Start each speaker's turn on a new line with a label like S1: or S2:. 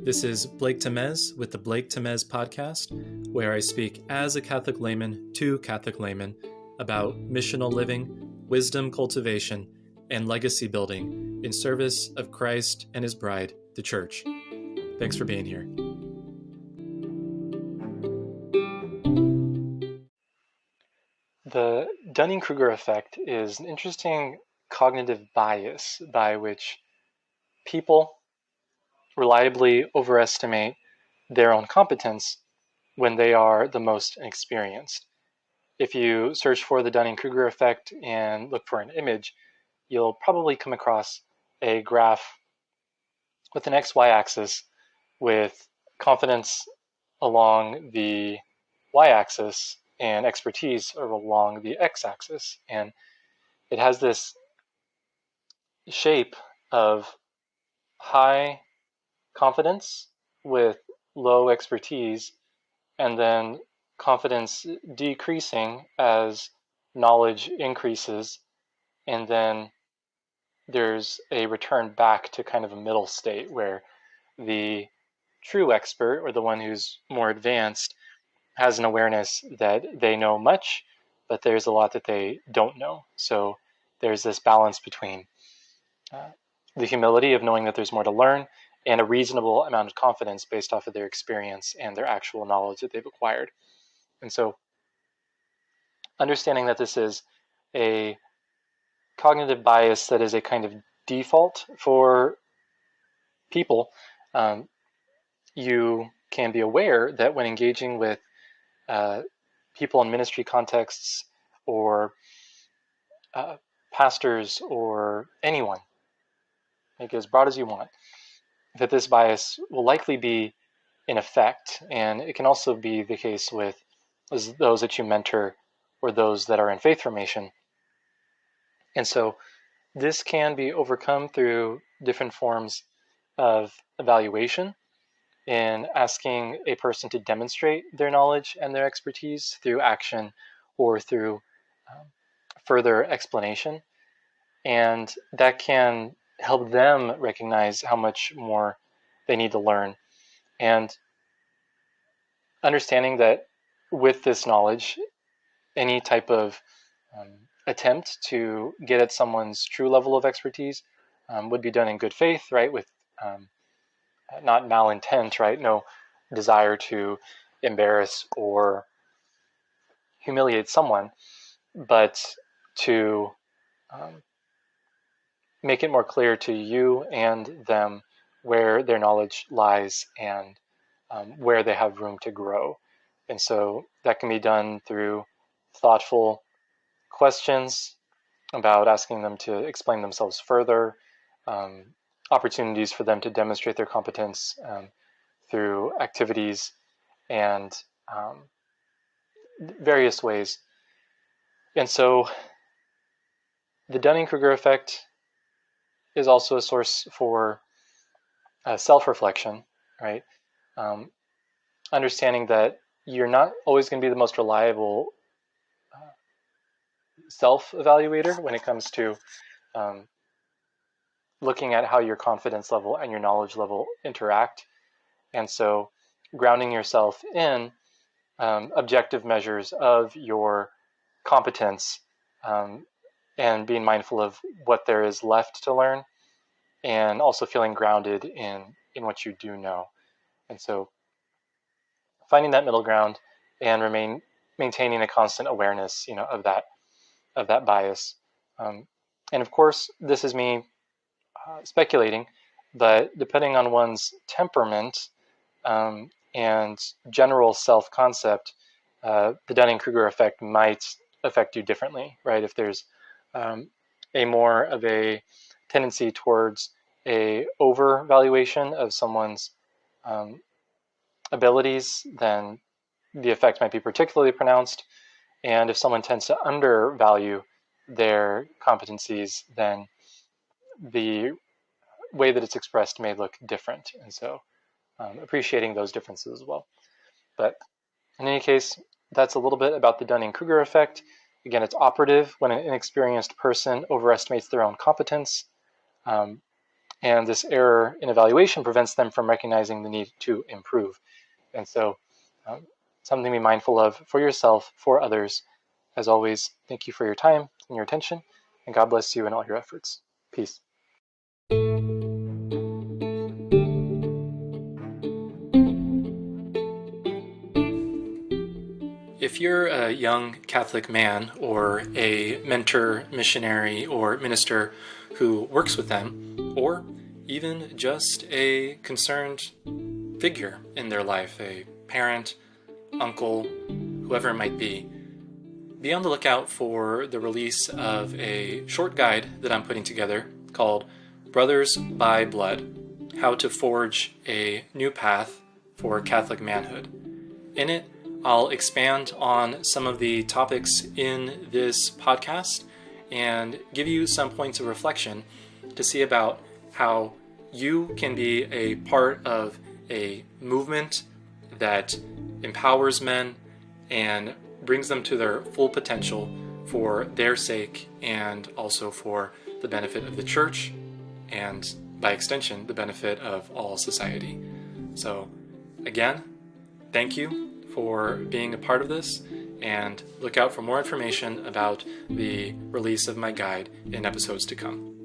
S1: This is Blake Temez with the Blake Temez podcast, where I speak as a Catholic layman to Catholic laymen about missional living, wisdom cultivation, and legacy building in service of Christ and his bride, the Church. Thanks for being here. The Dunning-Kruger Effect is an interesting cognitive bias by which people reliably overestimate their own competence when they are the most inexperienced. If you search for the Dunning-Kruger effect and look for an image, you'll probably come across a graph with an XY axis with confidence along the y-axis and expertise along the x-axis. And it has this shape of high confidence with low expertise, and then confidence decreasing as knowledge increases, and then there's a return back to kind of a middle state where the true expert, or the one who's more advanced, has an awareness that they know much, but there's a lot that they don't know. So there's this balance between the humility of knowing that there's more to learn and a reasonable amount of confidence based off of their experience and their actual knowledge that they've acquired. And so understanding that this is a cognitive bias that is a kind of default for people, you can be aware that when engaging with people in ministry contexts or pastors or anyone, make it as broad as you want, that this bias will likely be in effect. And it can also be the case with those that you mentor or those that are in faith formation. And so this can be overcome through different forms of evaluation, in asking a person to demonstrate their knowledge and their expertise through action or through further explanation. And that can help them recognize how much more they need to learn. And understanding that with this knowledge, any type of attempt to get at someone's true level of expertise would be done in good faith, right? With not malintent, right? No desire to embarrass or humiliate someone, but to make it more clear to you and them where their knowledge lies and where they have room to grow. And so that can be done through thoughtful questions about asking them to explain themselves further, opportunities for them to demonstrate their competence through activities and various ways. And so the Dunning-Kruger effect is also a source for self-reflection, right? Understanding that you're not always going to be the most reliable self-evaluator when it comes to looking at how your confidence level and your knowledge level interact. And so grounding yourself in objective measures of your competence and being mindful of what there is left to learn, and also feeling grounded in what you do know. And so finding that middle ground and maintaining a constant awareness, of that bias. And of course, this is me speculating, but depending on one's temperament and general self-concept, the Dunning-Kruger effect might affect you differently, right? If there's a more of a tendency towards a over-valuation of someone's abilities, then the effect might be particularly pronounced. And if someone tends to undervalue their competencies, then the way that it's expressed may look different. And so appreciating those differences as well. But in any case, that's a little bit about the Dunning-Kruger effect. Again, it's operative when an inexperienced person overestimates their own competence. and this error in evaluation prevents them from recognizing the need to improve. And so something to be mindful of for yourself, for others. As always, thank you for your time and your attention, and God bless you in all your efforts. Peace. If you're a young Catholic man or a mentor, missionary, or minister who works with them, or even just a concerned figure in their life, a parent, uncle, whoever it might be on the lookout for the release of a short guide that I'm putting together called Brothers by Blood: How to Forge a New Path for Catholic Manhood. In it, I'll expand on some of the topics in this podcast and give you some points of reflection to see about how you can be a part of a movement that empowers men and brings them to their full potential for their sake and also for the benefit of the church and, by extension, the benefit of all society. So, again, thank you for being a part of this, and look out for more information about the release of my guide in episodes to come.